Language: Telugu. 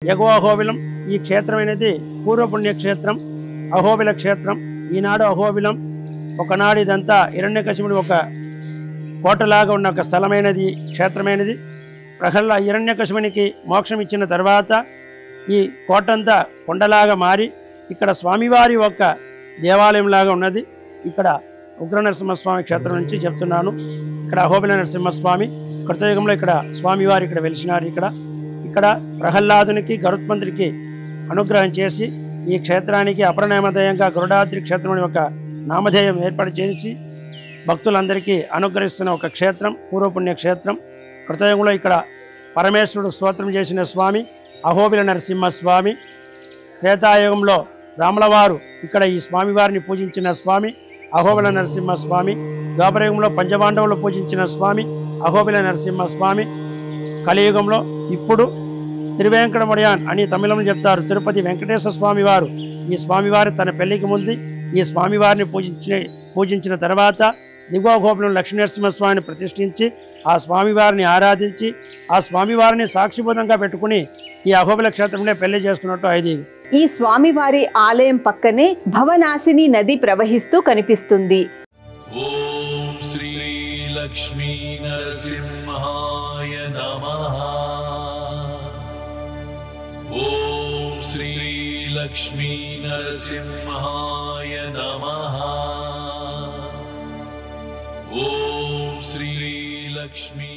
ఎగువ అహోబిలం ఈ క్షేత్రం అనేది పూర్వపుణ్య క్షేత్రం, అహోబిల క్షేత్రం. ఈనాడు అహోబిలం ఒకనాడు ఇదంతా హిరణ్యకశిపుడి ఒక కోటలాగా ఉన్న ఒక స్థలమైనది, క్షేత్రమైనది. హిరణ్యకశిపునికి మోక్షం ఇచ్చిన తర్వాత ఈ కోటంతా కొండలాగా మారి ఇక్కడ స్వామివారి ఒక దేవాలయంలాగా ఉన్నది. ఇక్కడ ఉగ్ర నరసింహస్వామి క్షేత్రం నుంచి చెప్తున్నాను. ఇక్కడ అహోబిల నరసింహస్వామి కృతయుగంలో ఇక్కడ స్వామివారి ఇక్కడ వెలిసినారు. ఇక్కడ ప్రహ్లాదునికి గరుత్మంతుడికి అనుగ్రహం చేసి ఈ క్షేత్రానికి అపరనామధేయంగా గరుడాద్రి క్షేత్రం ఒక నామధేయం ఏర్పాటు చేసి భక్తులందరికీ అనుగ్రహిస్తున్న ఒక క్షేత్రం, పూర్వపుణ్య క్షేత్రం. కృతయుగంలో ఇక్కడ పరమేశ్వరుడు స్తోత్రం చేసిన స్వామి అహోబిల నరసింహస్వామి. త్రేతాయుగంలో రాములవారు ఇక్కడ ఈ స్వామివారిని పూజించిన స్వామి అహోబిల నరసింహస్వామి. ద్వాపరయుగంలో పంచపాండవులు పూజించిన స్వామి అహోబిల నరసింహస్వామి. కలియుగంలో ఇప్పుడు తిరువేంకటమడియాన్ అని తమిళంలో చెప్తారు. తిరుపతి వెంకటేశ్వర స్వామి వారు ఈ స్వామివారి తన పెళ్లికి ముందు ఈ స్వామివారిని పూజించిన తర్వాత దిగువ అహోబిలం లక్ష్మీనరసింహస్వామిని ప్రతిష్ఠించి ఆ స్వామివారిని ఆరాధించి ఆ స్వామివారిని సాక్షిభూతంగా పెట్టుకుని ఈ అహోబిల క్షేత్రంలో పెళ్లి చేసుకున్నట్టు ఐదీవి. ఈ స్వామివారి ఆలయం పక్కనే భవనాశిని నది ప్రవహిస్తూ కనిపిస్తుంది. ఓం శ్రీ లక్ష్మీ నరసింహాయ నమః. ఓం శ్రీ లక్ష్మీ నరసింహాయ నమః. ఓం శ్రీ లక్ష్మీ